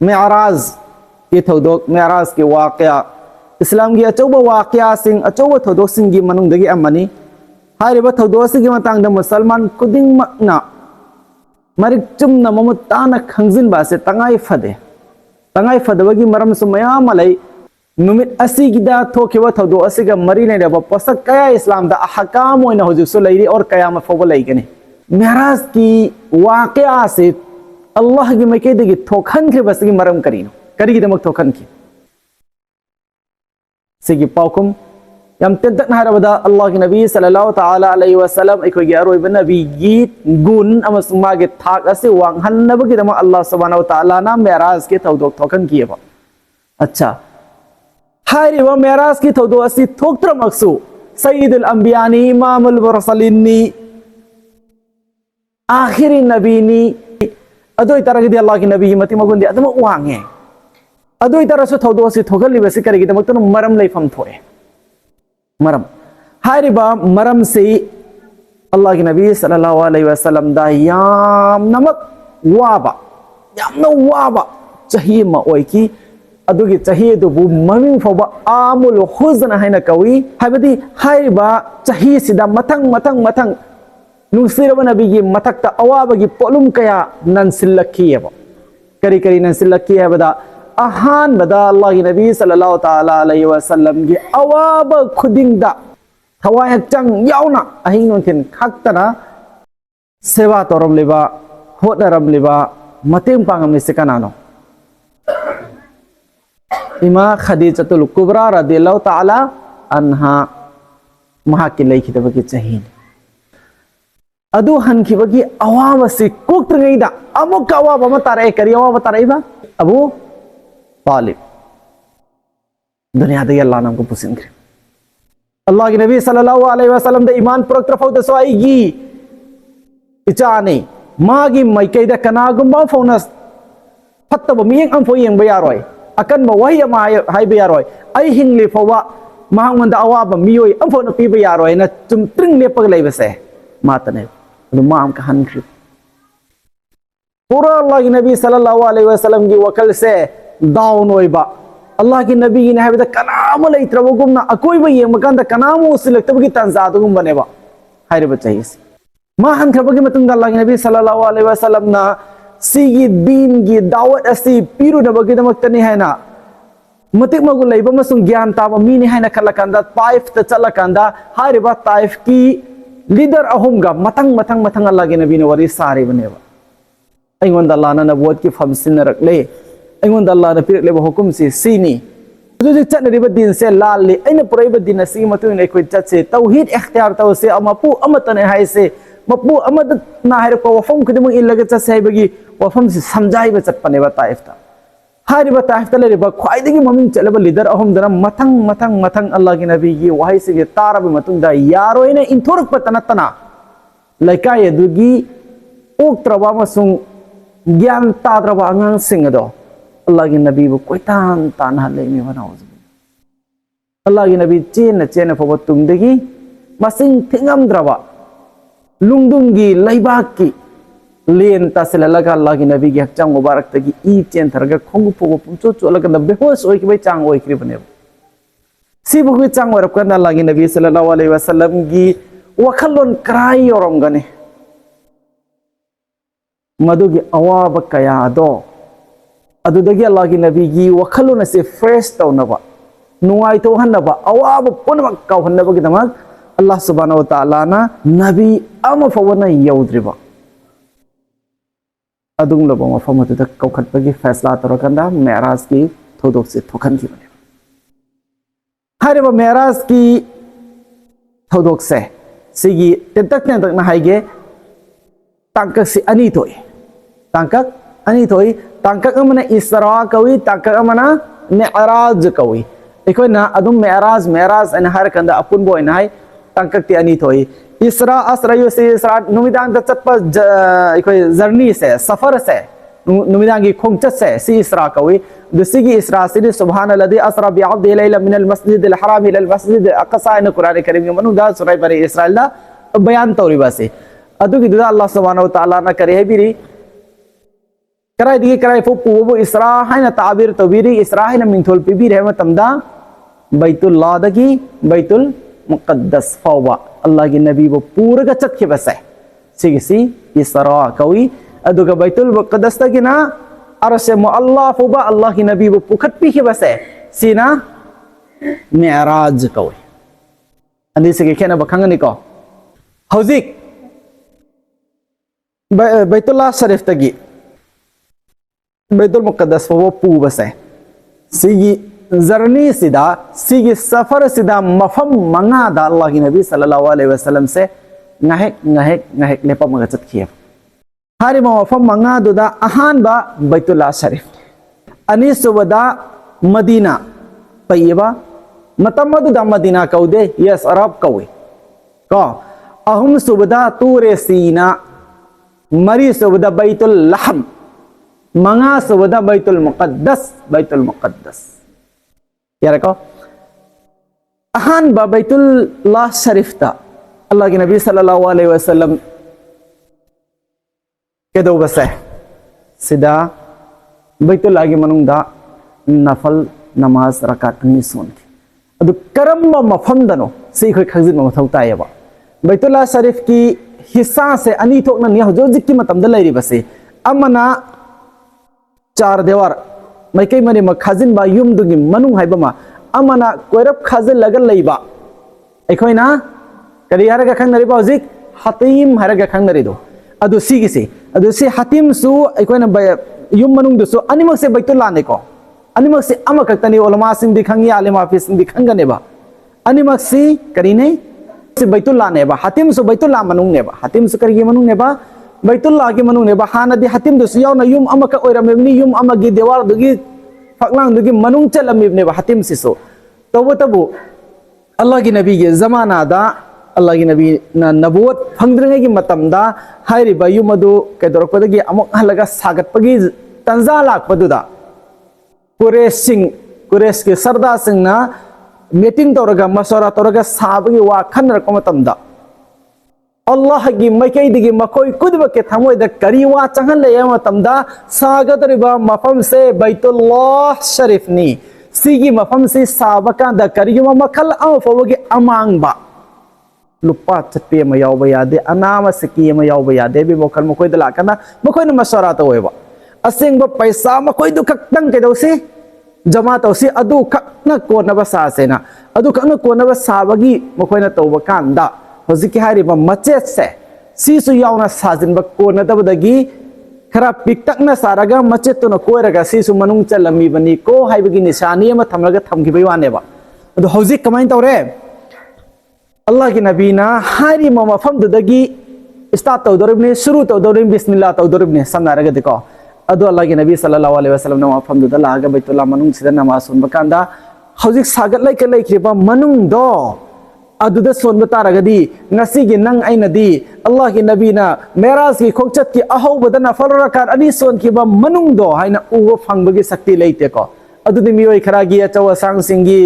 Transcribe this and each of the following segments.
मेराज की थौदोक मेराज की वाक़या इस्लाम की अचौबा वाक़या सिंह अचौबा थौदोक सिंह की मनुंगदगी अमनी हारिबा थौदोक सिंह की मतंग मुसलमान खुदिंगमकना मरिक चुमना ममुत ताना खंगजिनबा से तंगाई फदबगी मरम सुमयाम लई नुमित असिगिदा थोखिबा थौदोक असिगा मरी लेरबा पोसक कया इस्लाम दा अहकाम ओइना हुजुसु लैरी और कयाम फौबा लैगनी मेराज की वाक़या से अल्लाह की मैकेदगी थोखन के बस की मरम करीनो करीगी दमक थोखन की सिगी पाउकुम यम तेंतक नारबदा अल्लाह के नबी सल्लल्लाहु ताला अलैहि वसल्लम इकोगी अरोइब नबी गी गुण अमसुंग मागे थाक असे वांगहन्नबगी दम अल्लाह सुब्हानहु ताला ना मेराज के थौदोक थोखन किएबा अच्छा हारिबा मेराज की थौदोक असि थोक्त्रमक्सु सय्यिदुल अंबियानी इमामुल मुरसलिनी आखिरी नबीनी अदोई तरगदी अल्लाह की नबी मति मगुंदी अदम वांगे अदोई तरसु थौदो से थोगली बसे करेगी दमक तन मरम लैफम थोए मरम हारिबा मरम से अल्लाह की नबी सल्लल्लाहु अलैहि वसल्लम दा याम नमक वाबा यामना वाबा चाहिए मा ओइकी अदुगी चाहिए दुबु ममिंग फोबा आमुल हुज़न हैना कवी हाबदी हारिबा चाहिए सिदा मतंग मतंग मतंग नुसिरबा नबीगी मथक्ता अवाबगी पोलुम कया नंसिल्लक्कीयबा करी करी नंसिल्लक्की हैबदा अहान बदा अल्लाह की नबी सल्लल्लाहु ताला अलैहि वसल्लम की अवाब खुदिंगदा थवाय हक्चंग यावना अहिंग नोंथिन खक्तना सेवा तोरमलिबा होदरमलिबा मतेंग पांगमनिसे कनानो इमा खदीजतुल कुबरा रदियल्लाहु ताला अन्हा महाकी लैखिदबगी चाहिए अदु हनखिबगी अवाब से कोक्त्रगैदा अमुक अवाब अमा तारे करी अवाब तारेबा अबू तालिब दुनिया दे अल्लाह नाम को पुसिंग्रे अल्लाह के नबी सल्लल्लाहु अलैहि वसल्लम दे ईमान पुरक्त्रफौ दसवाईगी इचाने मागी मैकैदा कनागुंबा फौनस फत्तब मियेंग अमफो येंबा यारोय अकनबा वही अमा हाइबा यारोय आई हिंगले फौवा महांगमंदा अवाब मियोय अमफो न पीबा यारोय न चुमत्रिंग लेपग लैबसे मातने माम का हनख्री पूरा अल्लाह की नबी सल्लल्लाहु अलैहि वसल्लम की वकल से दाउन ओइबा अल्लाह की नबी ने हैबदा कनाम लैत्रबगुमना अकोइबा येमकंदा कनाम उसिलक्तबगी तंजादुगुम बनेबा हाइरबा चाहिए मा हनख्रबगी मतुंगा अल्लाह की नबी सल्लल्लाहु अलैहि वसल्लम ना सिगी दीन की दावत असि पीरुनबगी दमक्तनी है ना मतिक मगु लैबा मसुंग ज्ञान ताबा मीनी है ना खलकंदा ताइफ त चलकंदा हाइरबा ताइफ की लीडर अहुमगा मतंग मतंग मतंग अल्लाह के नबी ने वरी सारे बनेबा अइगोंदा अल्लाह ना नबुवत की फमसिन रखले अइगोंदा अल्लाह ने पिरले हुकुम से सीनी जुजि चनरिबा दिन से लाली अइना पुरैबा दिन सी मतु ने कोइ चचे तौहीद इख्तियार तौ से अमपु अमतने हाय से मपु अमद ना हाय को वफम कुदिम इलगे चसे हायबगी वफम से समझाइबा चटपनेबा ताइफता हारिबा ताइफता लेरिबा ख्वाइदगी ममिंग चलेबा लीडर अहुम दना मतंग मतंग मतंग अल्लाह की नबी की वहाय से तारब मतुंदा यारोइने इंथोरक पतनतना लैकाय दुगी ओक्त्रबा मसुंग ज्ञान ताद्रबा अंगांग सिंगदो अल्लाह की नबी बु कोइतान तान हलेमी बनाउज अल्लाह की नबी चेन चेन फबो तुंगदगी मसिंग थिंगमद्रबा लुंगदुंगी लैबाक की लेन तसललगा अल्लाह की नबी की हक्चांग मुबारक तगी ई चेन थरगा खोंगु पोगो पुंचो चोलगा बेहोश होई की चांग होई की बने सिबु की चांग वरक करना अल्लाह की नबी सल्लल्लाहु अलैहि वसल्लम की वखलोन क्राई औरमगने मधु की अवाब कया दो अदुदगी अल्लाह की नबी की वखलोन से फ्रेश तौनबा नुआई तो हन्नबा अवाब पुनमक काव हन्नबा की दमक अल्लाह सुब्हानहु व तआला ना नबी अम फवना यौद्रिबा अदुंग लोबो मफम तक कौखटपगी फैसला तौरकंदा मेराज की थोदोक से थोखन की बने हारिबा मेराज की थोदोक से सिगी तेतक ना हाइगे तांकक से अनि थोई तांकक अमना इसरा कवी तांकक अमना मेराज कवी इको ना अदुम मेराज अन हर कंदा अपुन बो ना हाय तांकक ती अनि थोई इसरा असरा यो से इसरा नुमिदान द चप्पा इको जर्नी से सफर से नुमिदांगी खोंगचत से सी इसरा कवी दुसिगी इसरा सिदी सुब्हानल्लज़ी अस्रा बिअब्दिही लैलन मिनल मस्जिदिल हराम इलल मस्जिदिल अक़सा इन कुरान करीम के मनुदा सूरह बनी इसराइल दा बयान तौरीबासे अदुगी दुदा अल्लाह सुब्हानहु व तआला ना करे बिरी कराई दिगी कराई फो पुबो इसरा हाइना ताबीर तौबीरी इसरा हाइना मिंथोल पिबी रे मतमदा बैतुल्लाह दगी बैतुल मुक़द्दस फावा अल्लाह की नबी वो पूरा चत के बसे सिगिसी इसरा कवी अदुगा बैतुल मुक़द्दस दगी ना अरसे मुअल्ला फुबा अल्लाह की नबी वो पुखत पी के बसे सीना मेराज कवी अंदी से के ना बखंगनी को हौजिक बैतुल्लाह शरीफ तगी बैतुल मुक़द्दस वो पूबसे सिगी जर्नी सिदा सिगी सफर सिदा मफम मंगा दा अल्लाह की नबी सल्लल्लाहु अलैहि वसल्लम से ngahek lepa magachat khia hari mafam manga duda ahan ba baitullah sharif ani subada madina tayyiba matamadu da madina kaude yes arab kawi ko ahum subada ture sina mari subada baitul lahm manga subada baitul muqaddas ya ko ahan ba baitullah sharif ta अल्लाह के नबी सल्लल्लाहु अलैहि वसल्लम के दो बसे सिदा बैतुल्लाह की मनुंदा नफल नमाज रकात अन्नी सोन अदु करम मफम दनो से कोई खजिन मथौ तायबा बैतुल्लाह शरीफ की हिस्सा से अनी थोकना नि हजोजिक की मतम द लैरि बसे अमना चार देवार मैकै मने म खजिन बा युम दुगी मनुंग हाइबमा अमना कोरब खजिन लगल लैबा एखोइना करी हरगा खंगनरिबा हजिक हतीम हरगा खंगनरिदो अदु सिगिसे अदु से हतीम सु एकोइना युम मनुंग दुसु अनिमक से बैतुल्लाह ने को अनिमक से अमकतनी उलमा सिंह दिखंगी आलिम हाफिज सिंह दिखंगनेबा अनिमक से करीने से बैतुल्लाह नेबा हतीम सु बैतुल्लाह मनुंग नेबा हतीम सु करी मनुंग नेबा बैतुल्लाह की मनुंग नेबा हानदी हतीम दुसु यावना युम अमक ओइरमेबनी युम अमगी देवार दुगी फकलांग दुगी मनुंग चलमिबनेबा हतीम सिसु तबु अल्लाह की नबी के जमाना दा अल्लाह की नबी नबूवत फंगद्रिंगे की मतमदा हाइरिबा युमदु केदरपदगी अमुक हलगा सागतपगी तंजा लाकपदुदा कुरेश के सरदार सिंहना मीटिंग तौरगा मशवरा तौरगा साबगी वाखन रख मतमदा अल्लाह की मैकैदिगी मकोई कुदब के थमोइदा करी वा चंगन ले मतमदा सागतरिबा मफम से बैतुल्लाह शरीफनी सिगी मफम से साबका द करीमा मखल अमफोगी अमांगबा लुपा चट्टी में याव यादे अनाम सकी में याव यादे भी मोखल मकोई दला करना मकोई न मशवरा तो होएबा असिंग ब पैसा मकोई दु खक्तंग के दोसी जमा तोसी अदु खक्न कोनब सासेना अदु खक्न कोनब साबगी मकोई न तौब कांदा हजिक हारि ब मचेत से सीसु यावना साजिन ब कोनदबदगी खरा पिकटकन सारगा मचेत तो न कोइरगा सीसु मनुंग चलमी बनी को हाइबगी निशानी म थमलगा थमगिबई वानेबा अदु हजिक कमाइन तौरे अल्लाह की नबी ना हारी मफम दुदगी स्टार्ट तौदोरिबने शुरू तौदोरिबने बिस्मिल्लाह तौदोरिबने समनारगा दिको अदु अल्लाह की नबी सल्लल्लाहु अलैहि वसल्लम ना मफम दुदा लागा बैतुल्लाह मनुंग सिदा नमाज सुनबा कांदा हौजिक सागत लाइक लाइक्रिबा मनुंग दो अदुदा सोनबा तारगदी ngasi gi nang ainadi अल्लाह की नबी ना मेराज की खोचत की अहौबदा नफल रकात अनि सोन की बा मनुंग दो हाइना उबो फंगबगी शक्ति लैते को अदुदि मियोय खरागी अचवा सांग सिंगी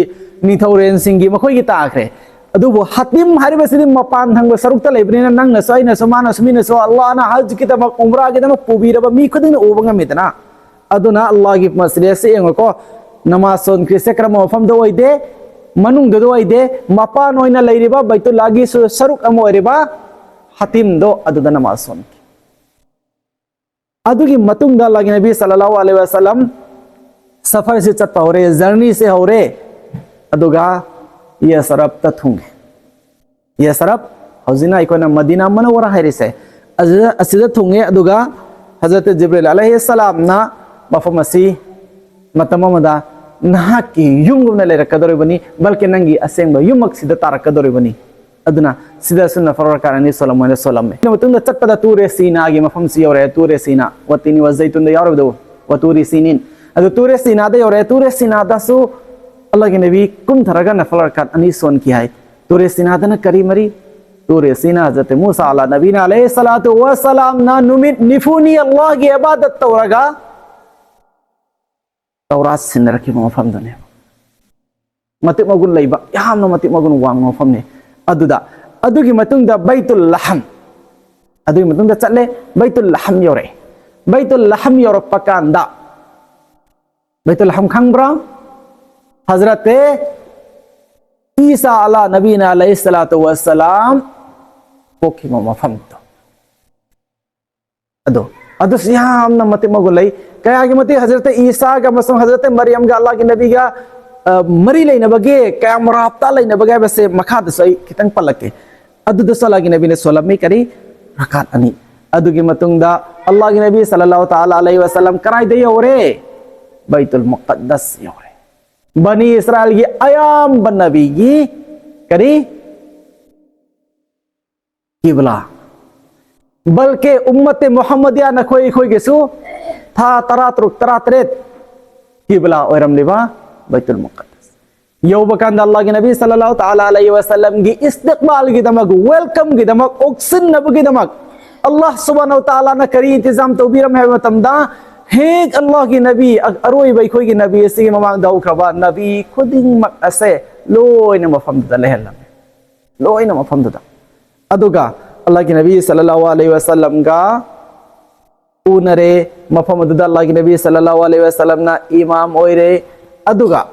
निथौरेन सिंगी मखोय की ताखरे अदुबो हतीम हारिबसिदि मपान थंग सरुक्ता लेबनिना नंगना सोइना समाना सुमिना सो अल्लाह ना हज की तब उमरा की तब पुबीरबा मी खुदिन उबंगा मितना अदुना अल्लाह की मसले से एंगको नमाज सोन क्रिसे क्रम मफम दो ओइदे मनुंग दो ओइदे मपान ओइना लैरिबा बैतुल्लाह की सरुक अम ओइरिबा हतीम दो अदुदा नमाज सोन अदुगी मतुंग दा अल्लाह की नबी सल्लल्लाहु अलैहि वसल्लम सफर से चत होरे जर्नी से होरे अदुगा ये सरब तथुंगे ये सरब हौजिना इकोना मदीना मनवरा हैरिसे असिदा थुंगे अदुगा हजरत जिब्रील अलैहि सलाम ना मफमसी मतममदा नहाकी युंगुना लेरकदोरिबनी बल्कि नंगी असेंग युमक सिदा तारकदोरिबनी अदुना सिदा सुन्ना फरकारनी सल्लल्लाहु सल्लम में मतुंदा चटपदा तूरे सीना गी मफम सी योरे तूरे सीना वतिनी वजैतुन द यारबदो वतूरी सीनिन अदु तूरे सीना द योरे तूरे सीना दसु अल्लाह के नबी कुम थरगा नफल रकात अनि सोन की है तूरे सिनादन करी मरी तुरेसिना हजरत मूसा अला नबीना अलैहिस्सलातु वस्सलाम ना नुमित निफुनी अल्लाह की इबादत तौरगा तौरात सिनरकी मफम दने मतिक मगुन लैबा यामना मतिक मगुन वांग मफम ने अदुदा अदुगी मतुंगदा बैतुल लहम अदुगी मतुंगदा चले बैतुल लहम योरे बैतुल लहम योर पकांदा बैतुल लहम खंगब्रा हजरत ईसा अला नबीना अलैहिस्सलातु वस्सलाम पोखी मफम तो अदो अदु यामना मतिक मगुन लै कया की मतिक हजरत ईसा का मसम हजरत मरियम का अल्लाह की नबी का मरी लेनबगे क्या मराबता लेनबगे बसे मखाद सई खितंग पलके अदुद अल्लाह की नबी ने सोलम में करी रकात अनि अदुगी मतुंगदा अल्लाह की नबी सल्लल्लाहु ताला अलैहि वसल्लम कराई दे योरे बैतुल मुक़द्दस योरे बनी इस्राइल की अयाम बन नबी की करी किबला बल्कि उम्मत मोहम्मदिया न खोई खोई गेसु था तरातरेत किबला ओरम लेबा बैतुल मुक़द्दस यौबकांद अल्लाह के नबी सल्लल्लाहु ताला अलैहि वसल्लम की इस्तकबाल की दमक वेलकम की दमक ऑक्सिन नब की दमक अल्लाह सुब्हानहु तआला न करी इंतजाम तौबीरम है मतमदा हेक अल्लाह की नबी अरोई बाई खोई की नबी से ममांग दाउ खबा नबी खुदिंग मक असे लोइन मफम द लहलम लोइन मफम द अदुगा अल्लाह की नबी सल्लल्लाहु अलैहि वसल्लम का उनरे मफम द अल्लाह की नबी सल्लल्लाहु अलैहि वसल्लम ना इमाम ओइरे अदुगा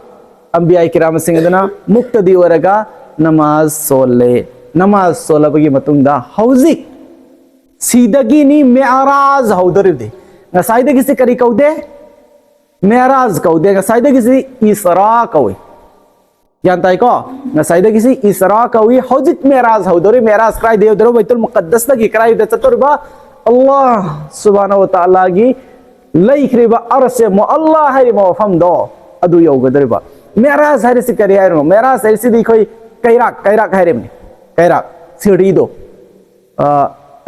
अंबिया किराम सिंगदना मुक्तदी ओरगा नमाज सोलबगी मतुंगदा हौजिक सीदगी नी मेराज हौदरिदे ngसाइदगी से करी कौदे मेराज कौदे ngसाइदगी से इसरा कौई जानताई को ngसाइदगी से इसरा कौई हौजिक मेराज हौदरि मेराज क्राई दे दरो बैतुल मुक़द्दस लगी क्राई दे चतुरबा अल्लाह सुब्हानहु व तआला की लैख्रिबा अरसे मो अल्लाह है मो फमदो अदु यौगदरिबा मेराज हरि से करी आरो मेराज हरि से दिखोई कैराक हरि में कैराक सीढ़ी दो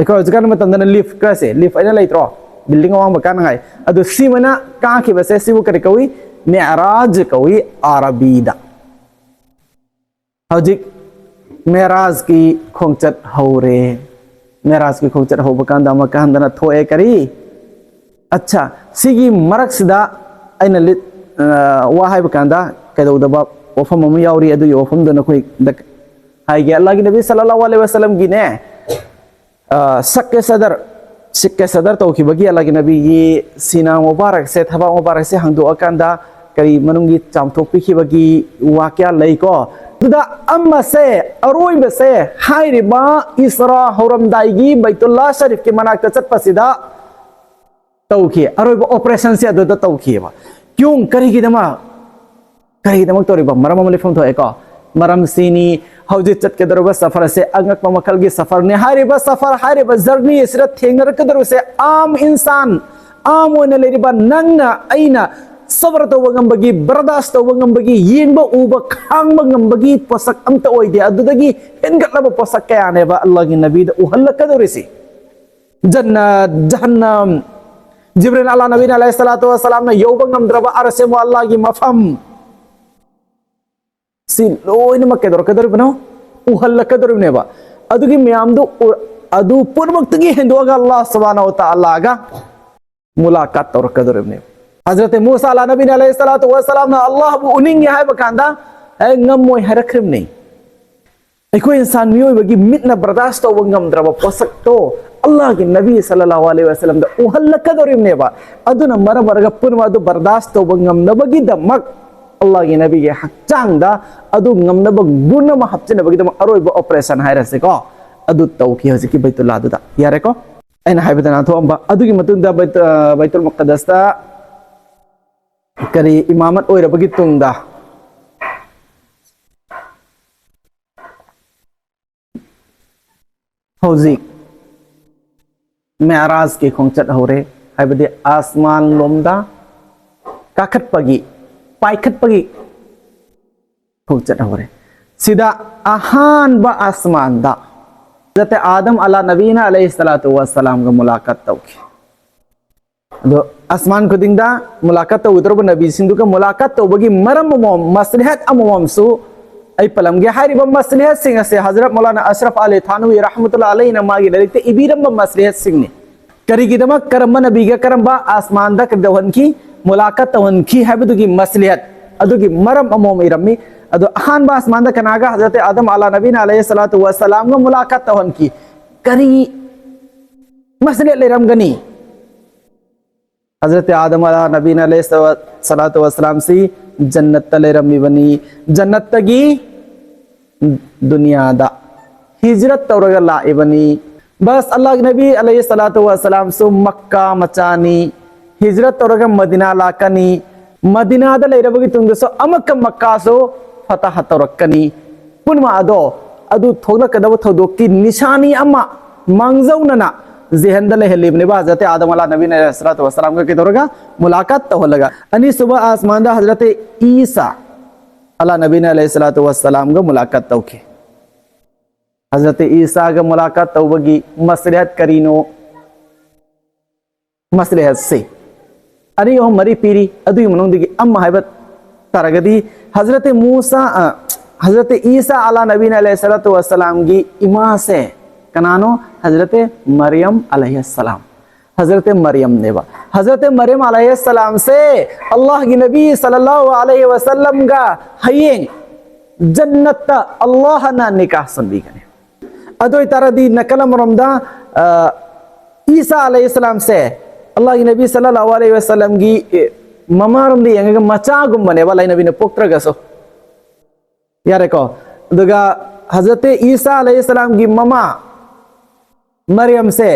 एको जगन में तंदन लिफ्ट कैसे लिफ्ट आइना लैत्रो बिल्डिंग वांग बकान हाय अदु सीमना का के बसे सिबु करी कवी मेराज कवी अरबीदा हौजिक मेराज की खोंगचत हौरे मेराज की खोंगचत हो बकान दा मकान दना थोए करी अच्छा सिगी मरक सिदा आइना लिट वाहाय बकांदा कैदौदबा वफम अम यावरी अदु वफम दना कोई हायगे अल्लाह की नबी सल्लल्लाहु अलैहि वसल्लम की ने सिक्के सदर तो की बगी अल्लाह की नबी ये सीना मुबारक से थबा मुबारक से हंदो अकांदा करी मनुंगी चामथोपी की बगी वाक्या लईको दुदा अम्मा से अरोई में से हायरिबा इसरा हरमदाईगी बैतुल्लाह शरीफ के मनाक चटपसिदा तौखी अरोई ऑपरेशन से अदुदा तौखीबा क्यों करीगी दमा तोरिबा मरम लिफम तो एको मरम सीनी हौजी चट के दरबा सफर से अंगक मखल की सफर ने हारिबा सफर हारिबा जर्नी इसरा थेंगर के दरु से आम इंसान आम ओने लेरिबा नंगना आइना सबर तो वंगंबगी बर्दाश्त तो वंगंबगी येंबा उबा खांगबा ngंबगी पोसक अमत ओइदे अदुदगी हेनगतलबा पोसक कयानेबा अल्लाह की नबी द उहल्ल कदरिसी जन्नत जहन्नम जिब्रील अल्लाह नबी अलैहिस्सलातु वस्सलाम ने यौबा ngंद्रबा अरसे मो अल्लाह की मफम सी लोइन मक्केदर कदर बनो उहल्ल कदर नेबा अदुगी म्यामदु अदु पुरमक्तगी हिंदुगा अल्लाह सुब्हानहु व तआला गा मुलाकात तौर कदर ने हजरत मूसा अला नबी अलैहिस्सलातु वस्सलाम ना अल्लाह बु उनिंग है बकांदा है ngमोय हरख्रिम नहीं एको इंसान मियोय बगी मितना बर्दाश्त तो ngमद्रबा पोसक तो अल्लाह की नबी सल्लल्लाहु अलैहि वसल्लम दा उहल्ल कदर नेबा अदुना मरबरगा पुरमा दु बर्दाश्त तो ngमनबगी दमक अल्लाह की नबी के हक्चांग दा अदु ngमनब गुण म हपचने बगी दम अरोइब ऑपरेशन हायरसे को अदु तौकी हजिकी बैतुल्लाह दुदा यारे को एना हाइबदना तो अम्बा अदुगी मतुंग दा बैतुल मुक़द्दस दा करी इमामत ओइरबगी तुंगदा हौजी मेराज के खोंगचत होरे हाइबदे आसमान लोमदा काखत पगी पाइखत पगी खोंगचत होरे सीधा आहान बा आसमान दा जते आदम अला नबीना अलैहिस्सलातु वस्सलाम का मुलाकात तौकी दो आसमान को दिंगदा मुलाकात तो उधर नबी सिंधु का मुलाकात तो बगी मरम मसलहत अमम सु ay palamge hairiba maslihat sing ase Hazrat Maulana Ashraf Ali Thanwi rahmatullah alayhi na magi lalikte ibiramba maslihat sing ni karigidama karamba nabiga karamba asman da kadawan ki mulakat tawan ki habidugi maslihat adugi maram amom irami adu ahan ba asman da kanaga Hazrat Adam ala nabina alayhi salatu wassalam ga mulakat tawan ki kari maslihat leram gani Hazrat Adam ala nabina alayhi salatu wassalam si जन्नत तले rummy बनी जन्नत तगी दुनिया दा हिजरत तौरगा लाए बनी बस अल्लाह के नबी अलैहि सलातु व सलाम सो मक्का मचानी हिजरत तौरगा मदीना लाकनी मदीना दा लेरबगी तुंग सो अमक मक्का सो फतह तौरकनी पुनमा अदो अदु थोला कदब थोदोकी निशानी अम्मा मांगजौनना ज़हन दले हेलिबने बा हज़रत आदम अला नबी ने सलातो व सलाम के दौरगा मुलाकात तो हो लगा अनि सुबह आसमान दा हज़रत ईसा अला नबी ने अलैहि सलातो व सलाम का मुलाकात तो के हज़रत ईसा का मुलाकात तो बगी मसलिहत करीनो मसलिहत से अनि ओ मरी पीरी अदु मनुंग दिगी अम्मा हैबत तरगदी हज़रत मूसा हज़रत ईसा अला नबी ने अलैहि सलातो व सलाम की इमा से कनानो हजरत मरियम अलैहिस्सलाम हजरत मरियम नेवा हजरत मरियम अलैहिस्सलाम से अल्लाह की नबी सल्लल्लाहु अलैहि वसल्लम का हयें जन्नत अल्लाह ना निकाह संदी कने अदोई तरदी नकलम रमदा ईसा अलैहिस्सलाम से अल्लाह की नबी सल्लल्लाहु अलैहि वसल्लम की ममारम दी यंग मचा गुम्बने वाला नबी ने पुत्र गसो यारे को दुगा हजरत ईसा अलैहिस्सलाम की ममा मरियम से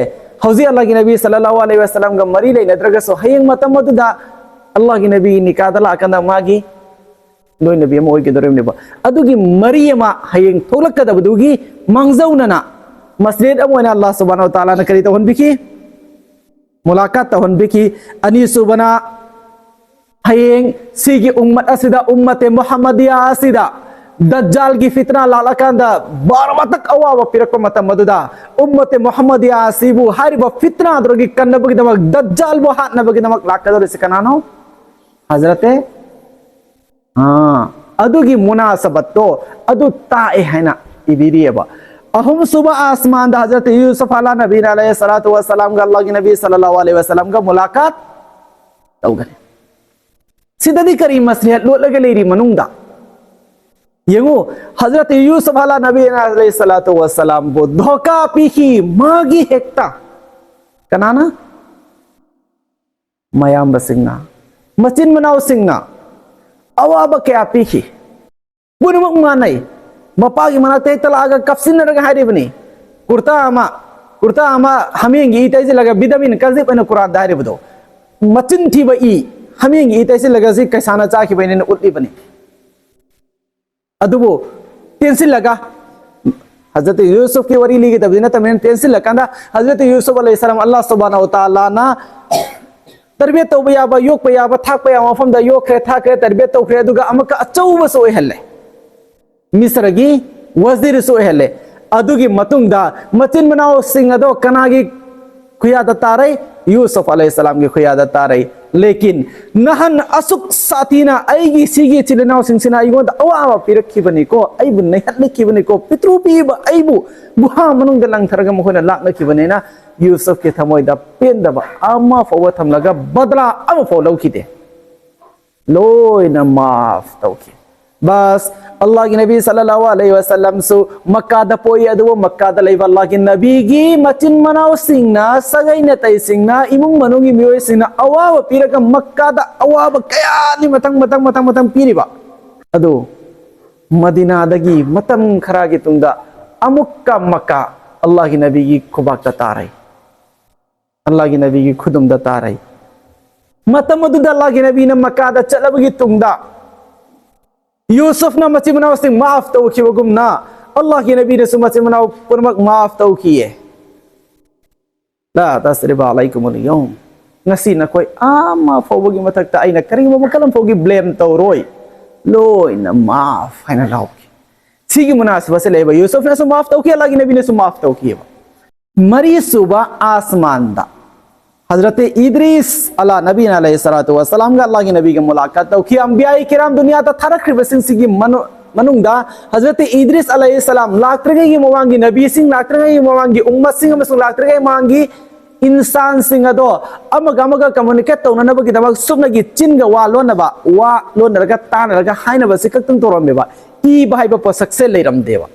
हौजी अल्लाह की नबी सल्लल्लाहु अलैहि वसल्लम का मरी ले नद्रगा सो हयंग मतम मदुदा अल्लाह की नबी निकादला कंदा मागी लोई नबी मोय के दरेम नेबा अदुगी मरियमा हयंग थोलकदबदुगी मांगजौनना मस्जिद अमोना अल्लाह सुब्हानाहु व तआला न करी तो बिकी मुलाकात तो बिकी अनि सुबना हयंग सिगी उम्मत असिदा उम्मत मुहम्मदिया असिदा दज्जाल की फितना लालकांदा बारवा तक अवाब पिरक मत मदुदा उम्मत मुहम्मदिया सिबु हरिब फितना द्रोगी कन्नबगी दमक दज्जाल बो हाथ नबगी दमक लाकदर सिकनानो हजरत अदुगी मुनासबत तो अदु ताए हैना इबिरियबा अहुम सुबह आसमान दा हजरत यूसुफ अला नबी अलैहि सलातु व सलाम का अल्लाह की नबी सल्लल्लाहु अलैहि वसल्लम का मुलाकात तौगरे सिददी करीम मसलिहत लो लगे लेरी मनुंदा यंगो हजरत यूसुफ अला नबी अलैहि सलातु व सलाम को धोखा पीखी मागी हेक्ता कनाना मयाम बसिंगना मचिन मनाव सिंगना अवाब क्या पीखी बुनमुक मानई मपा की मनाते तलागा कफ्सिन नरगा हारिबनी कुर्ता आमा हमेंगी इतैसे लगा बिदबिन कजी बन कुरान दारे बदो मचिन थी बई हमेंगी इतैसे लगा जी कैसाना चाखी बने न उल्टी बनी अदुबो टेंसिल लगा हजरत यूसुफ की वरी ली तब दिन तमें टेंसिल लगा हजरत यूसुफ अलैहिस्सलाम अल्लाह सुब्हानाहु व तआला ना तरबियत तो बयाबा योग बयाबा थाक बया मफम दा योग खे थाक तरबियत तो खे दुगा अमक अचौब सो हल्ले मिस्रगी वजीर सो हल्ले अदुगी मतुंग दा मचिन बनाओ सिंह अदो कनागी खुयादत तारे यूसुफ अलैहिस्सलाम की खुयादत तारे लेकिन नहन असुक साथीना आईगी सीगी चिलनाव सिंसिना इगो दा अवावा पिरखी बनी को आइबु नहलकी बनी को पितृपी आइबु बुहा मनुंग दलंग थरगा मखोना लाकनकी बनेना यूसुफ के थमोइदा पेंदबा अमा फव थमलगा बदला अमा फव लौखिदे लोइना माफ तौखि बस अल्लाह की नबी सल्लल्लाहु अलैहि वसल्लम सु मक्का द पोई अदु मक्का द लेब अल्लाह की नबी गी मचिन मनाव सिंगना सगै न तै सिंगना इमुंग मनुंगी मियोय सिंगना अवाब पिरक मक्का द अवाब कयानि मतंग पिरिबा अदु मदीना दगी मतम खरा की तुंगा अमुक्का मक्का अल्लाह की नबी की खुबाक द तारै अल्लाह की नबी की खुदुम द तारै मतम अदु अल्लाह की नबी न मक्का द चलबगी तुंगा यूसुफ ना मची मनाव सिंह माफ तो की वगुमना अल्लाह की नबी ने सुमची मनाव पुरमक माफ तो किए ला तसरिबा अलैकुमुल यौम ngasi na koy ama fogi matak ta aina karing mo kalam fogi blame to roy loy na maaf haina lawki sigi munasaba se leba yusuf ne su maaf to kiya lagi nabi ne su maaf to kiya mari suba asman da हजरत इद्रीस अला नबी अलैहि सलातु व सलाम का अल्लाह की नबी के मुलाकात तो कि अंबिया किराम दुनिया ता थरक बसिंग सिगी मनो मनुंगदा हजरत इद्रिस अलैहिस्सलाम लाक्त्रगे मवांगी नबी सिंह लाक्त्रगे मवांगी उम्मत सिंह अमसुंग लाक्त्रगे मांगी इंसान सिंह अदो अमगा अमगा कम्युनिकेट तौननबगी दबक सुबनगी चिनगा वा लोनबा वा लोनरगा तानरगा हाइनबा सिकक्तंग तोरमेबा ई बाहाइबा पोसक्से लेरमदेवा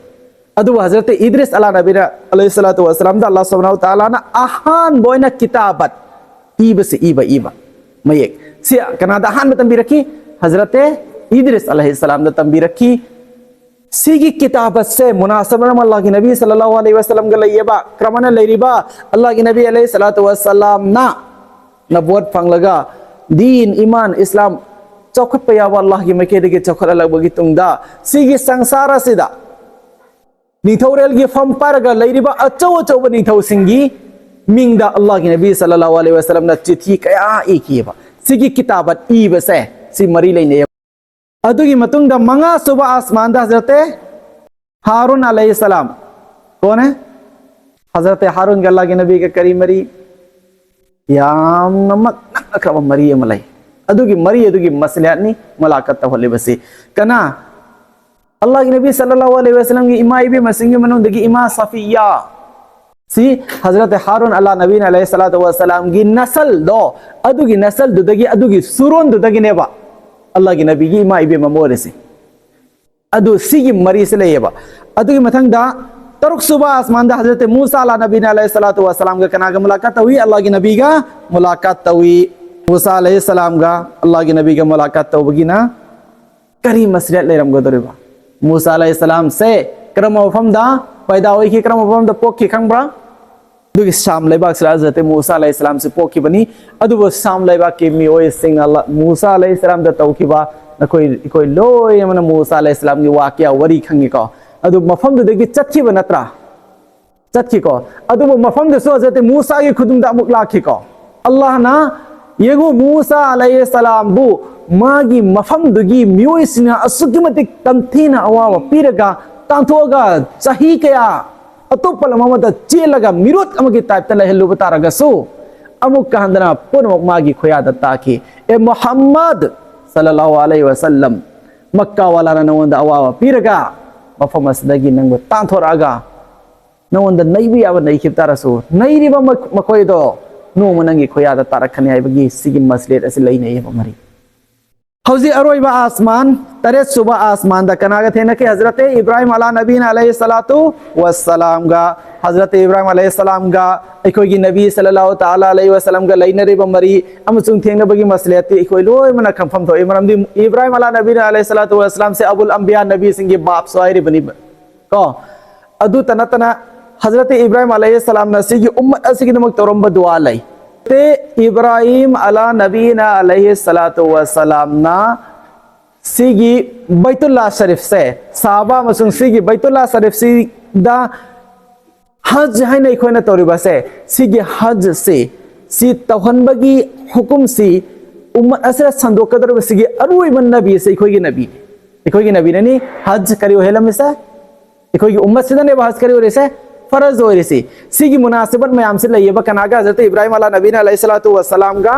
अदु हजरत इद्रिस अला नबी अलैहिस्सलातु वस्सलाम दा अल्लाह सुब्हानहु व तआला ना अहान बोयना किताबत ईबसे ईबा मयेक से कनादा हान में तंबी रखी हजरत इद्रिस अलैहिस्सलाम दा तंबी रखी सीगी किताबत से मुनासबत अल्लाह के नबी सल्लल्लाहु अलैहि वसल्लम का लयबा क्रमना लेरिबा अल्लाह के नबी अलैहिस्सलातु वस्सलाम ना नबुवत फंगलगा दीन ईमान इस्लाम चौखट पयावा अल्लाह की मकेदगे चौखट अलगबगी तुंगदा सीगी संसार सिदा निथौरेल की फम पारगा लयरिबा अचौ अचौ निथौ सिंगी मिंगदा अल्लाह के नबी सल्लल्लाहु अलैहि वसल्लम ना चिट्ठी कया इकीबा सीगी किताबत ईबसे सी मरी लेने अदुगी मतुंगदा मंगा सुबह आसमान दा हजरत हारून अलैहिस्सलाम कौन है हजरत हारून के अल्लाह के नबी के करीम मरी याम नमक नक्रम मरी मलई अदुगी मरी अदुगी मसलियानी मुलाकात होले बसी कना अल्लाह के नबी सल्लल्लाहु अलैहि वसल्लम की इमा इबे मसिंग मनुंदगी इमा सफिया सी हजरत हारून अल्लाह नबी अलैहि सलातु वस्सलाम की नस्ल दो अदुगी नस्ल दुदगी अदुगी सुरोन दुदगी नेबा अल्लाह की नबी की इमा इबे ममोरे से अदु सीगी मरी से लेबा अदुगी मथंगदा तरुक सुबह आसमान दा हजरत मूसा अला नबी अलैहि सलातु वस्सलाम का कना का मुलाकात हुई अल्लाह की नबी का मुलाकात हुई मूसा अलैहि सलाम का अल्लाह की नबी का मुलाकात हुई ना करी मसलियत लेरम गदरबा मूसा अलैहि सलाम से क्रम वफम दा पैदा हुई की क्रम वफम दा पोक की खंगबा दुगी शाम लेबाक से हजरत मूसा अलैहि सलाम से पोकी बनी अदु वो शाम लेबाक के मियोय सिंह अल्लाह मूसा अलैहि सलाम दा तौकीबा न कोई लोय मन मूसा अलैहि सलाम की वाकया वरी खंगी को अदु मफम दुगी चटकी बनत्रा चटकी को अदु वो मफम दसो हजरत मूसा की खुदुम दा मुक लाखी को अल्लाह ना येगो मूसा अलैहि सलाम बु मागी मफम दुगी मियोय सिंह असुकिमतिक तमथीना अवावा पीरगा तांथोगा सही कया अतोपल ममद चेलगा मिरोत अमगी टाइप तले हेलु बतारगसु अमुक कहंदना पुनमुक मागी खोयाद ताकी ए मोहम्मद सल्लल्लाहु अलैहि वसल्लम मक्का वाला नवंद अवावा पीरगा मफमसदगी नंग तांथोरागा नवंद नैबी अब नै खितारसु नैरिबा मखोयदो नो मनंगी खोयाद तारखने आइबगी सिगी मसलेट असे लैने ये मरी हौजी अरोइबा आसमान तरे सुबह आसमान दा कनागा थे न के हजरत इब्राहिम अला नबी अलैहि सलातु वस्सलाम गा हजरत इब्राहिम अलैहि सलाम गा एकोगी नबी सल्लल्लाहु ताला अलैहि वसल्लम गा लैनरे बमरी अमसुंग थेंग बगी मसलेती एकोय लोय मना कंफर्म तो इमरम दी इब्राहिम अला नबी अलैहि सलातु वस्सलाम से अबुल अंबिया नबी सिंह बाप सोइरे बनी को अदु तना हजरत इब्राहिम अलैहि सलाम न सिगी उम्मत असिगी नमक तोरम दुआ लै ते इब्राहिम अला नबी अलैहि सलातु वस्सलाम ना सिगी बैतुल्लाह शरीफ से साहबा मसुंग सिगी बैतुल्लाह शरीफ से दा हज है नहीं खोना तोरिबा से सिगी हज से सी तौहनबगी हुकुम सी उम्मत असर संदोकदर सिगी अरुई मन नबी से इकोगी नबी ने हज करियो हेलम से इकोगी उम्मत से ने हज करियो रेसे फर्ज हो रही सिगी मुनासिबत में हमसे लइबा कनागा हजरत इब्राहिम अला नबी अलैहि सलातु वस्सलाम गा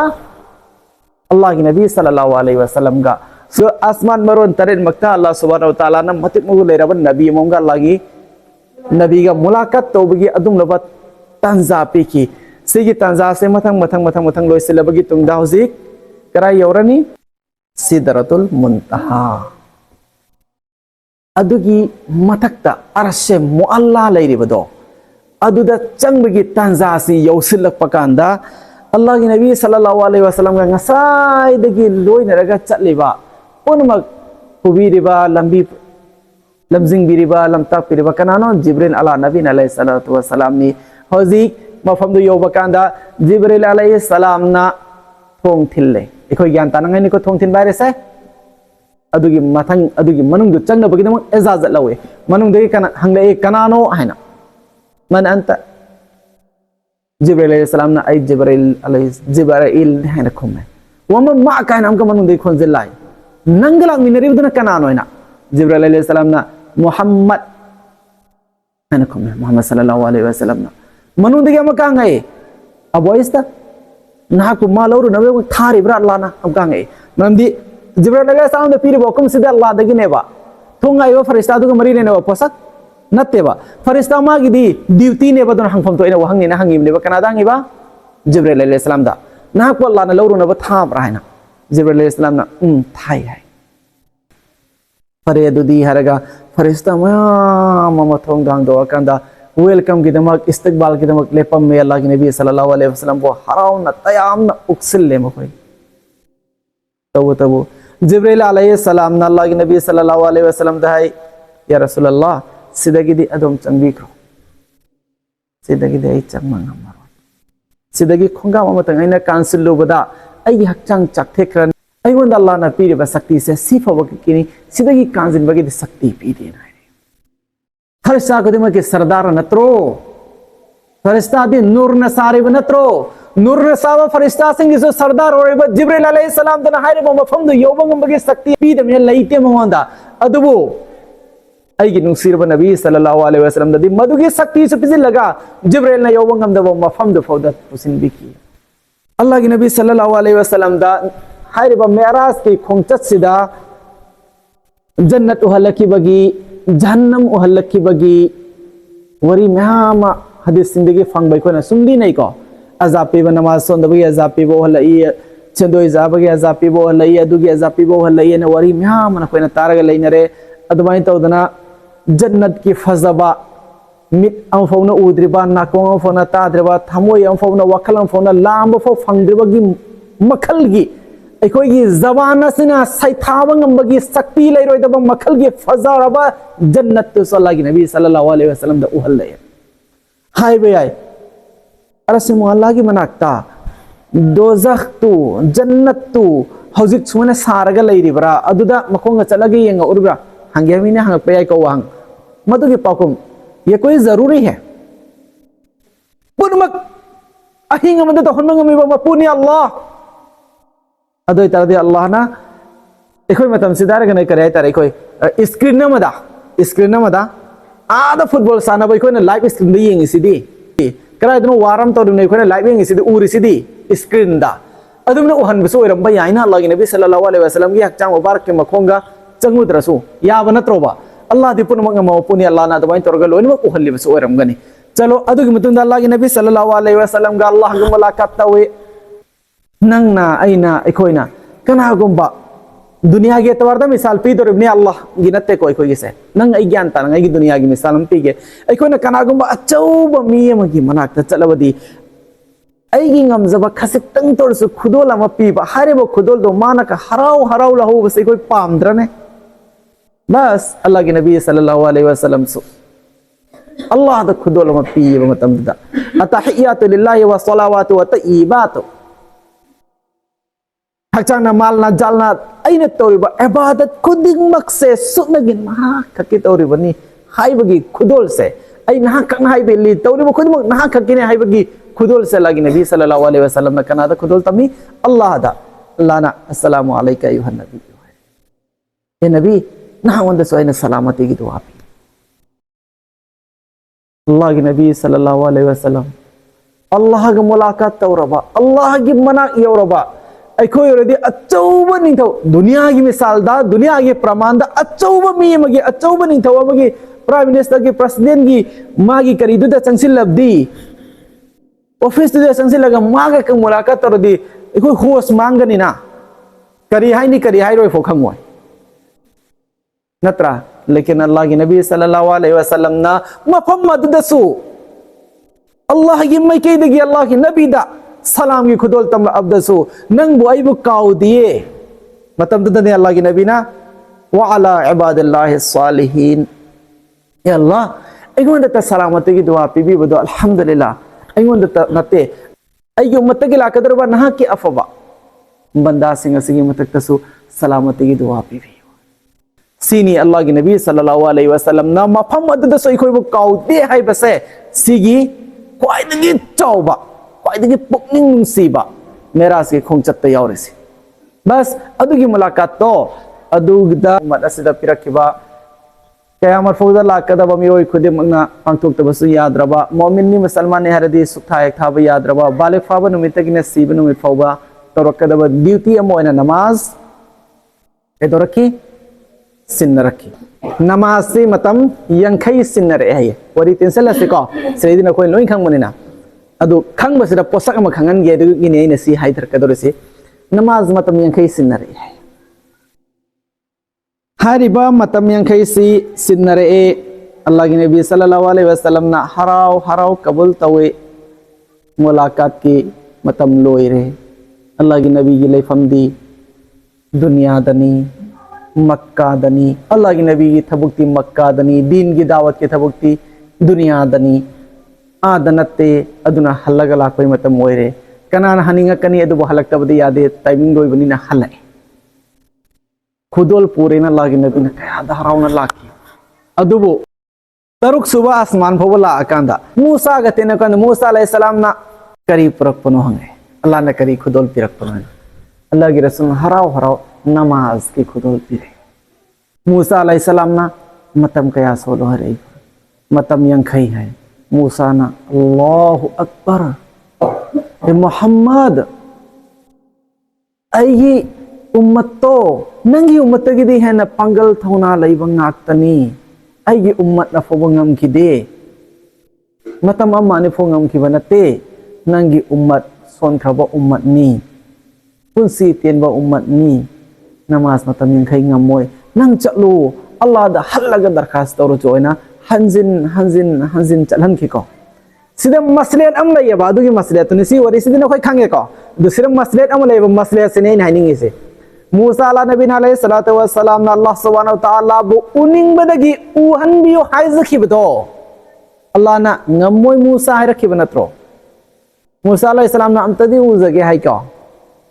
अल्लाह की नबी सल्लल्लाहु अलैहि वसल्लम गा सो आसमान मरोन तरेन मक्ता अल्लाह सुब्हानहु व तआला न मतिक मुगु लेरबन नबी मोंगा अल्लाह की नबी का मुलाकात तौबगी अदुम लब तंजा पीकी सिगी तंजा से मथंग लोइसिलबगी तुंगदा हुजिक करा यौरनी सिदरतुल मुंतहा अदुगी मथक्ता अरशे मुअल्ला लेरिबदो अदुदा चंगबगी तंजा से यौसिलक पकांदा अल्लाह की नबी सल्लल्लाहु अलैहि वसल्लम का ngसाइदगी लोइनरगा चटलिबा पुनमक पुबीरिबा लंबी लमजिंग बिरिबा लमता पिरिबा कनानो जिब्रील अला नबी अलैहि सलातु वसलाम नि हौजिक मफमदु योबकांदा जिब्रील अलैहि सलाम ना थोंग थिल्ले एखोय ज्ञान तानंगाय निको थोंग थिन बायरेसे अदुगी मथंग अदुगी मनुंगदु चंगनबगी नमक इजाजत लवे मनुंगदगी कना हंगले कनानो हायना मन अंत जिब्रील अलैहि सलाम ना आई जिब्राइल हायना खुमे वम मा कायना हमका मनुंगदगी खोंजिलाई नंगला मिनरिबदुना कनानो हायना जिब्राइल अलैहि सलाम ना मुहम्मद हायना खुमे मुहम्मद सल्लल्लाहु अलैहि वसल्लम ना मनुंगदगी मकांगay अबोइस्ता नाकु मालौरु नबे थारिब्रा अल्लाह ना हमकांगay नंदी जिब्राइल अलैहि सलाम दा पीरि बोकुम सिदा अल्लाह दगी नेबा थोंगाइबा फरिस्ता दुगा मरी लेने पोसक नत्तेबा फरिस्ता मागिदी ड्यूटी ने बदन हंगफम तो इना वहंगनि ना हंगिमनेबा कनादा हंगिबा जिब्राइल अलैहिस्सलाम दा ना को अल्लाह ना लौरुनबा थाब्रा हायना जिब्राइल अलैहिस्सलाम ना थाई हाय फरे दुदी हरगा फरिस्ता मयाम मथोंग दांग दो कंदा वेलकम की दमक इस्तकबाल की दमक लेपम में अल्लाह के नबी सल्लल्लाहु अलैहि वसल्लम को हराउना तयामना उक्सिल ले मखोई तबो जिब्राइल अलैहिस्सलाम ना अल्लाह के नबी सल्लल्लाहु अलैहि वसल्लम दहाई या रसूलल्लाह सिदगी अदम चंबीख्रो सिदगी दे चंगमंगमरो सिदगी खोंगाम अमतंग आइना कांसिल लोबदा आई हक्चांग चक्थेख्रन अइगोंद अल्लाह ना पीरिबा शक्ति से सिफब किनी सिदगी कांजिन बगी शक्ति पीदेना फरिस्ता खुदिमक के सरदार नत्रो फरिस्ता दी नूर न सारिब नत्रो नूर न सावा फरिस्ता सिंह जो सरदार और जिब्राइल अलैहिस्सलाम दना हाइरबो मफम दो योबंगम बगी शक्ति पीदमे लैते मंगोंदा अदुबो अइगी नुसिरब नबी सल्लल्लाहु अलैहि वसल्लम ददी मधुगी शक्ति से पिजिल लगा जिब्राइल न योबंगम दबो मफम दो फौदा पुसिन बिकी अल्लाह के नबी सल्लल्लाहु अलैहि वसल्लम दा हाइरबो मेराज के खोंचत सिदा जन्नत उहलकी बगी जहन्नम उहलकी बगी वरी म्याम हदीस जिंदगी फंग बाई कोना सुंदी नहीं को अजाब पे नमाज सोंदबगी अजाब पे वो हलई चंदोई जाबगी अजाब पे वो हलई अदुगी अजाब पे वो हलई ने वरी म्याम न कोना तारग लेनरे अदुमाई तौदना जन्नत की फजबा मिट अमफौना उद्रिबा नाकों अमफौना ताद्रिबा थमोय अमफौना वखल अमफौना लाम फौ फंगद्रिबगी मखलगी अखोगी जबान सिना सैथाबंगंबगी शक्ति लेरोइदबा मखलगी फजारबा जन्नत तो सल्लल्लाहु नबी सल्लल्लाहु अलैहि वसल्लम द उहल्ले हाय बेय अरसे मुअल्लाह की मनाक्ता दोजख तु जन्नत तु हौजिक सुमने सारगा लेरिबरा अदुदा मखोंगा चलगे यंगा उरबा हंगेमिने हंग पेय को वहंग मधुगी पाकुम ये कोई जरूरी है पुनमक अहिंग मदे तो हन्नंगमिबा मपुनी अल्लाह अदोय तरदे अल्लाह ना एखोय मतम सिदार गने करे तारे एखोय स्क्रीन नमदा आदा फुटबॉल साना बय कोने लाइव स्क्रीन दे येंगी सिदी करा दनो वारम तो ने कोने लाइव येंगी सिदी उरी सिदी स्क्रीन दा अदुमने उहन बसो ओरम बय आइना अल्लाह के नबी सल्लल्लाहु अलैहि वसल्लम की हकचांग मुबारक के मखोंगा चंगुद्रसु याब नत्रोबा अल्लाह दी पुनमंग मपुनी अल्लाह ना दबाइन तोरगा लोइन मक उहल्ली बसो ओरम गनी चलो अदुगी मतुंदा अल्लाह के नबी सल्लल्लाहु अलैहि वसल्लम गा अल्लाह ग मुलाकात तवे नंगना अइना एखोइना कनागुंबा दुनिया के एतवारदा मिसाल पीदोरिबने अल्लाह गिनते कोई कोई से नंग आई ज्ञान तानंग आई दुनिया की मिसाल हम पीगे एखोइना कनागुंबा अचौबा मियमगी मनाक्ता चलबदी अइगी ngамजबा खसितंग तोरसु खुदोल अमा पीबा हारेबो खुदोल दो मानक हराव लहो बस कोई पामद्रने बस अल्लाह के नबी सल्लल्लाहु अलैहि वसल्लम सु अल्लाह द खुदोल अमा पीबा मतमदा अतहियातु लिल्लाहि व सलावातु व तय्यिबातु हचाना मालना जालना अइने तोरिबा इबादत खुदिंगमक से सुनगिन महा खकी तोरिबनी हाइबगी खुदोल से अइ नहा कंग हाइबेली तोरिबा खुदिमक नहा खकीने हाइबगी खुदोल से लगी नबी सल्लल्लाहु अलैहि वसल्लम न कनादा खुदोल तमी अल्लाह दा अल्लाहना अस्सलामु अलैका अय्युहन नबी ए नबी नहा वंद सोयने सलामती की दुआ पी अल्लाह के नबी सल्लल्लाहु अलैहि वसल्लम अल्लाह की मुलाकात तौरबा अल्लाह की मना यौरबा अखोय ओरदी अचौबा निंथौ दुनिया की मिसाल दा दुनिया की प्रमाण दा अचौबा मी मगे अचौबा निंथौ अमगे प्राइम मिनिस्टर की प्रेसिडेंट की मागी करीदु दा चंसिल लबदी ऑफिस दा चंसिल लगा मागा क मुलाकात तोरदी अखोय होस मांगनी ना करी हाय रोय फोखंगोय नत्रा लेकिन अल्लाह के नबी सल्लल्लाहु अलैहि वसल्लम ना मफम मददसु अल्लाह की मैकेदगी अल्लाह की नबी दा सलाम की खुदोल तम अब्दसु नंग बुआइबु काउ दिए मतम दने अल्लाह की नबी ना व अला इबादिल्लाहि सालिहीन या अल्लाह एगोंद त सलामती की दुआ पीबी बदो अल्हम्दुलिल्लाह एगोंद त नते अयो मतगी लाकदरबा नहा की अफबा बंदा सिंग सिंग मतकसु सलामती की दुआ पीबी सीनी अल्लाह की नबी सल्लल्लाहु अलैहि वसल्लम ना मफम मददसु इखोइबु काउ दे हाय बसे सिगी क्वाइदगी चौबा क्वाइदगी पुकनिंग नुसीबा मेराज के खोंचत्त यावरेसी बस अदुगी मुलाकात तो अदुगदा मदसिदा पिरकिबा कयामत फौदा लाकदबा मियोय खुदिमना पांथोक्तबसु याद्रबा मोमिननी मुसलमान ने हरदी सुखा एक थाबा याद्रबा बाले फाबा नुमितगी ने सीब नुमित फौबा तोरकदबा ड्यूटी अमोयना नमाज ए तोरकी सिन्नरखी नमाज से मतम यंखई सिन्नरे है वरी टेंशन लसे को सेदिन कोई लोई खंगमनिना अदु खंगबसिदा पोसक अमा खंगनगे अदुगिने इने सी हाइदर कदोरसे नमाज मतम यंखई सिन्नरे है हारिबा मतम यंखई सी सिन्नरे अल्लाह की नबी सल्लल्लाहु अलैहि वसल्लम ना हराव हराव कबूल तवे मुलाकात की मतम लोइरे अल्लाह की नबी की लेफम दी दुनिया दनी मक्का दनी अल्लाह की नबी की थबुक्ति मक्का दनी दीन की दावत की थबुक्ति दुनिया दनी आदनते अदुना हल्लग लाकोई मतम मोइरे कनान हनिंगा कनी अदु हलक तबदे यादे टाइमिंग दोई बनी ना हल्ले खुदोल पूरे ना अल्लाह की नबी ना कया धाराव ना लाकी अदुबो तरुक सुबह आसमान भवला अकांदा मूसा गते न कंद मूसा अलैहिस्सलाम ना करी पुरकपनो हंगे अल्लाह ने करी खुदोल पिरकपनो अल्लाह की रसूल हराव हराव नमाज की खुदोल पिरे मूसा अलैहिस्सलाम ना मतम कया सोलो हरे मतम यंखई है मूसा ना अल्लाहु अकबर ए मोहम्मद आई उम्मत तो नंगी उम्मत की दी है ना पंगल थौना लैबंग नाक्तनी आई उम्मत ना फोबंगम की दे मतम अम्मा ने फोंगम की बनते नंगी उम्मत सोन खबा उम्मत नी पुंसी तेनबा उम्मत नी नमाज मतम यंखई ngam nang chalo Allah da halaga darkhas tawro joina hanjin chalan ki ko sida masliyat am lai ba du gi masliyat ni si wari sidina khoi khange ko du sira masliyat am lai ba masliyat se nei nai se Musa ala nabi alayhi salatu wassalam na Allah subhanahu wa ta'ala bu uning badagi uhan biyo haizaki bdo Allah na ngamoy Musa hay rakhi banatro Musa alayhi salam na amtadi uzage hay ko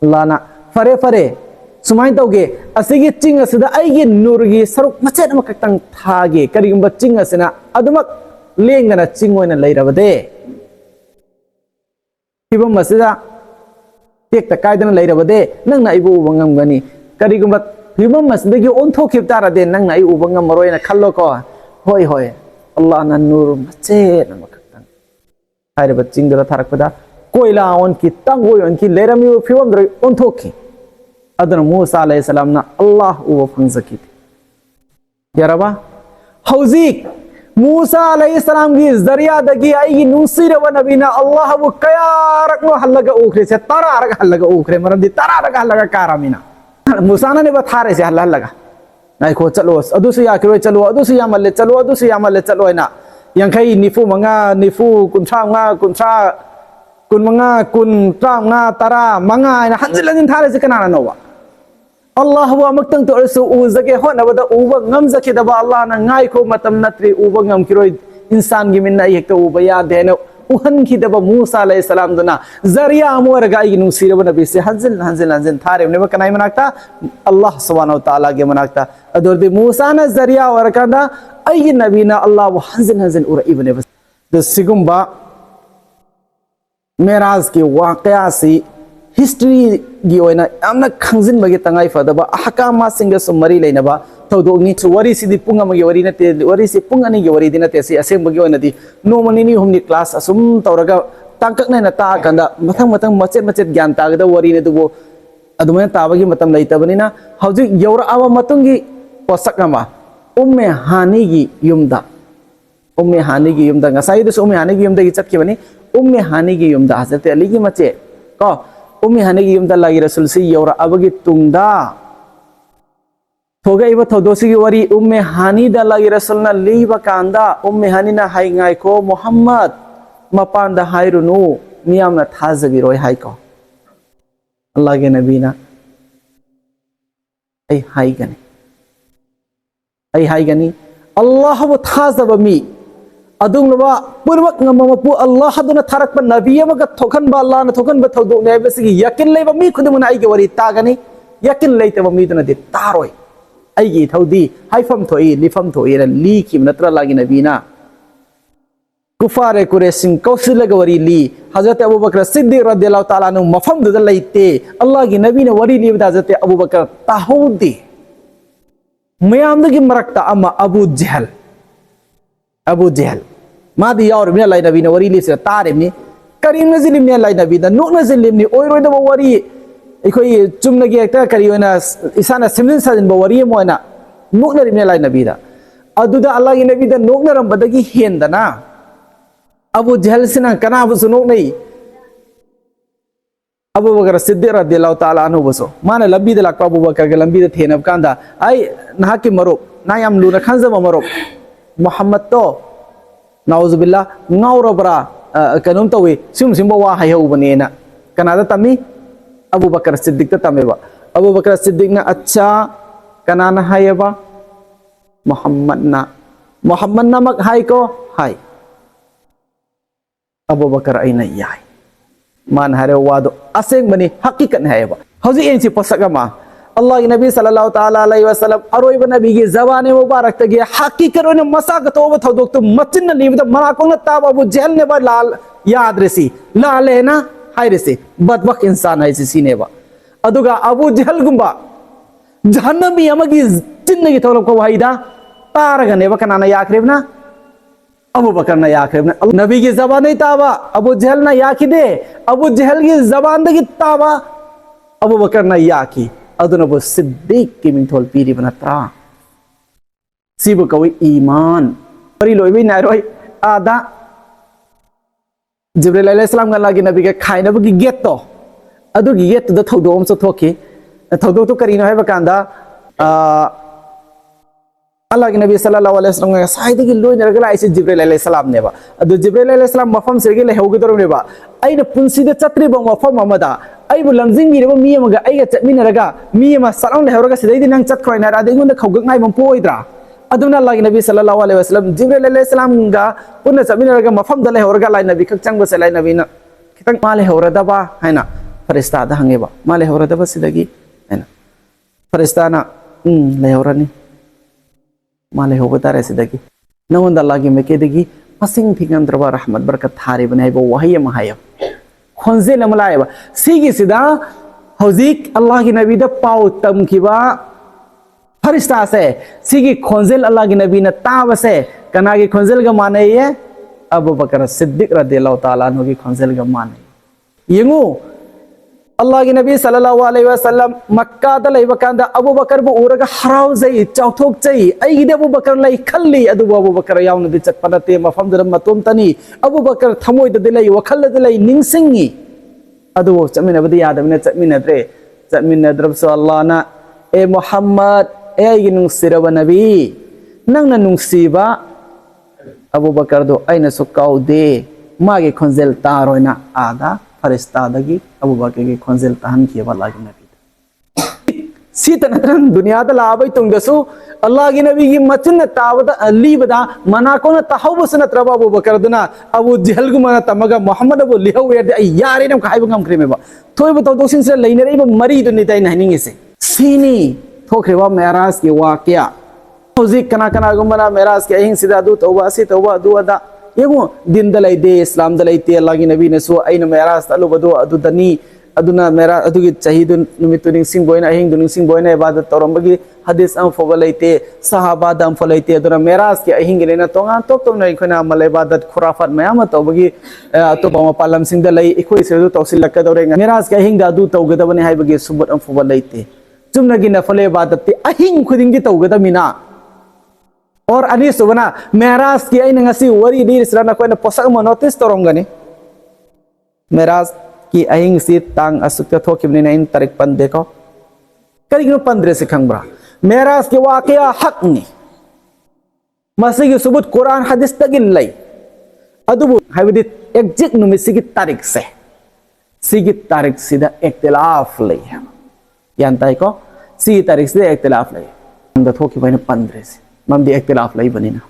Allah na fare सुमाइन तौगे असिगी चिंग असिदा आइगे नूरगी सरुक मचेत अमकतंग थागे करिगुंबा चिंग असिना अदुमक लेंगना चिंग ओइना लैरबदे फिबम असिदा take तकाइदना लैरबदे नंगना इबु उबंगमगनी करिगुंबा फिबम असिदगी ओनथोखिब तारादे नंगना इ उबंगम मरोयना खल्लो को होय अल्लाह ना नूर मचेत अमकतंग हाइरबा चिंगरा थारकपदा कोइला own की तंग own की लैरमी फिबम दर ओनथोखि अदन मूसा अलैहिस्सलाम ना अल्लाह उव फंजकी यारबा हौजिक मूसा अलैहिस्सलाम की जरिया दगी आई नुसीर व नबीना अल्लाह वो कयारक नो हल्लगा उखरे से तरारक हल्लगा उखरे मरंदी तरारक हल्लगा कारामिना मूसा ने बथारे से हल्लगा नाइ को चलो अदुसु याकिरो चलो अदुसु यामले चलो ना यंखई निफु मंगा निफु कुंथा कुन मंगा कुन ट्रांगा तरा मंगा हंजिन थारे से कनाना नोवा अल्लाह वो अमक्तंग तो अर्सु उजगे होनबदा उबा ngमजखिदबा अल्लाह ना ngai को मतम नत्रि उबा ngमकिरोय इंसान गी मिन्ना एक तो उबा याद है न उहन खिदबा मूसा अलैहि सलाम दुना जरिया मोरगा इ नुसीरब नबी से हंजिन थारे ने कनाई मनाक्ता अल्लाह सुब्हानहु व तआला गे मनाक्ता अदोरदि मूसा ना जरिया वरकंदा आई नबीना अल्लाह वो हंजिन उर इबने बस द सिगुंबा मेराज की वाकया से हिस्ट्री की ओइना यामना खंजिन बगे तंगाई फदबा हकामा सिंग सुमरी लेनबा थौदोगनी वरी सिदि पुंग अमगी वरी नते वरी से पुंग अनि गी वरी दिनते से असेंग बगे ओइनादि नोमनिनी हमनि क्लास असुम तौरगा तांककनै न ता कंदा मथंग मचेत ज्ञान तागदा वरी ने दुबो अदुमै ताबगी मतम लैतबनिना हौजिक यौरा आवा मतुंगी पोसकमा उम्मे हानी गी युमदा ngसाइदस उम्मे हानी गी युमदा गी चटकेबनी उम्मे हानी की युमदा हजरत अली की मचे को उम्मे हानी की युमदा लागी रसूल से यौरा अबगी तुंगदा थोगा इबा थोदोसी की वरी उम्मे हानी दा लागी रसूल ना लीबा कांदा उम्मे हानी ना हाई गाय को मोहम्मद मपान दा हायरुनु मियाम ना थाजगी रोय हाई को अल्लाह के नबी ना आई हाई गनी अल्लाह वो थाजबा मी अदुंगलबा पुरवक ngममपु अल्लाह दुना थारक पर नबी अमगा थोखन बा अल्लाह न थोखन ब थौदो ने बसगी यकिन लेबा मी खुदमुना आई के वरी तागनी यकिन लेतबा मी दुना दे तारोय आई गी थौदी हाइफम थोई लिफम थोई न ली की नत्र लागी नबीना कुफारे कुरैशिंग कौशलग वरी ली हजरत अबू बकर सिद्दीक रदियल्लाहु ताला नु मफम दुद लैते अल्लाह की नबी ने वरी ली बता हजरत अबू बकर ताहुदी मयामदगी मरकता अमा अबू जहल मादी यार मिया लाई नबी ने वरी ली से तारेमनी करीम नजिल मिया लाई नबी दा नुक नजिलनी ओइरोइदबा वरी इखोई चुमनगी एकता करी ओइना इसाना सिमलिन साजिन बा वरी मोइना नोकनरिम लाई नबीदा अदुदा अल्लाह की नबीदा नोकनरंबदगी हेंदना अबू जहल सिना कनाबसु नोकनई अबू बकर सिद्दीक रदियल्लाहु ताला अन्हु बसो माने लंबीदा लाक्पा अबू बकर के लंबीदा थेनब कांदा आई नाकी मरुप ना याम लुना खंजब मरुप मोहम्मद तो नाउजुबिल्ला ngawrabra kanum tawi simbo wa hayubane kanada tami Abu Bakar Siddiq ta tameba Abu Bakar Siddiq na acha kanana hayaba Muhammad na mag hay ko hay Abu Bakar ay na yay man hare wado aseng mani hakikat hayaba hauzi ensi pasagama Allah की नबी सल्लल्लाहु ताला अलैहि वसल्लम अरोइब नबी की ज़बान मुबारक तक हकीकत ने मसाक तो थोदोक तो मचिन नीब तो मनाकों ने ताब अबू जहल ने बा लाल याद रेसी लाल है ना हाय रेसी बदबक इंसान है इसी ने बा अदुगा अबू जहल गुंबा जहन्नमी अमगी जिंदगी थोलो को वाहिदा तारगन ने बकना ना याकरेब ना अबू बकर ना याकरेब ना नबी की ज़बान नहीं ताबा अबू जहल ना याकी दे अबू जहल की ज़बान दगी ताबा अबू बकर ना याकी अदुनबो सिद्दीक की मिंथोल पीरी बनत्रा सिबु कवि ईमान परी लोइबे नारोय आदा जिब्रील अलैहिस्सलाम का लागी नबी के खाइनब की गेट तो अदु की गेट द थौदोम सो थोके थौदो तो करीनो है बकांदा अल्लाह के नबी सल्लल्लाहु अलैहि वसल्लम का साइद की लोइ नरगला ऐसे जिब्रील अलैहिस्सलाम ने बा अदु जिब्रील अलैहिस्सलाम मफम से के लेहोगदरो ने बा आइना पुंसी दे चत्री बो मफम अमदा आइबु लंजिंग मी रेबो मी अमगा आइगा चटमिनरगा मी अमा सराउन लेहोरगा सिदैदि नंग चटखोइना रादेगुन खौगंगाइ मंपोइद्रा अदुना अल्लाह के नबी सल्लल्लाहु अलैहि वसल्लम जिब्रील अलैहिस्सलाम गा पुन चटमिनरगा मफम द लेहोरगा लाई नबी खक चंग बसे लाई नबी न खितंग मा लेहोरदबा हैना फरिश्ता दा हंगेबा मा लेहोरदबा सिदगी हैना फरिश्ता ना लेहोरनी मा लेहोबता रे सिदगी नवंद अल्लाह की मेकेदगी पसिंग थिगंद्रबा रहमत बरकत थारे बनाइबो वही महायब खोंजे लमलायबा सिगी सिदा हौजिक अल्लाह की नबी दा पाउ तमखिबा फरिश्ता से सिगी खोंजेल अल्लाह की नबी न ताब से कना की खोंजेल का माने ये अबू बकर सिद्दीक रदियल्लाहु ताला अन्हु की खोंजेल का माने यंगु अल्लाह की नबी सल्लल्लाहु अलैहि वसल्लम मक्का दा लैबा कांदा अबू बकर बु उरगा हराव जई चौथोक जई अई दे अबू बकर लै खल्ली अदु अबू बकर यावना दि चटपनते मफम दर मतुम तनी अबू बकर थमोय द लै वखल द लै निंगसिंगी अदु चमिन बदि यादमने चमिन द्रब सो अल्लाह ना ए मोहम्मद ए आई नुंसिरब नबी नंगना नुंसिबा अबू बकर दो आइना सो काउदे मागे खोंजेल तारोइना आदा फरिश्ता दगी अबू बकर की खोंजेल ताहन की अल्लाह की नबी सीतन दुनिया दा लाबै तुंगसु अल्लाह की नबी की मचन तावदा लीबदा मना को न तहबुस न त्रबा अबू बकर दुना अबू जहल गु मना तमगा मोहम्मद अबू लिहो वेर दे यारे नम खाइब गम क्रेमे बा थोय बतो दोसिन से लेने रे मरी दुनि ताई नहनिंगे से सीनी थोखरेवा मेराज की वाकया हौजिक कना कना गु मना मेराज के अहिं सिदा दु तौबा सी तौबा दु अदा येगो दिन दलाई दे इस्लाम दलाई ते अल्लाह की नबी ने सो आइन मेराज तलु बदो अदु दनी अदुना मेरा अदुगी चाहिदु निमितुनिंग सिंह बोइना अहिंग दुनिंग सिंह बोइना इबादत तौरंबगी हदीस अम फोगलैते सहाबा दम फलैते अदुना मेराज के अहिंग लेना तोंगा तो नै खना मल इबादत खुराफत मयाम तौबगी तो बम पालम सिंह द लै इखोइ सेदु तौसिल लक दौरे मेराज के अहिंग दादु तौगदबने हाइबगी सुबत अम फोगलैते चुमनगी नफल इबादत ते अहिंग खुदिंगी तौगदमिना और अनी सुबना मेराज की आई नंगसी वरी दी इसरा कोई पोसक म नोटिस तोरंगनी मेराज की अहिंग सी तांग असुक थोकिबनि नाइन तारीख 15 देखो करिगनो 15 से खंगब्रा मेराज के वाकया हक नि मसी की सुबुत कुरान हदीस तगिन लै अदुबु हाइबदि एग्जैक्ट नुमिसिगी तारीख से सिगी तारीख सीधा इख्तिलाफ लै यानताई को सी तारीख से इख्तिलाफ लै अंद थोकिबनि 15 से ममदी इख्तिलाफ लै बनिना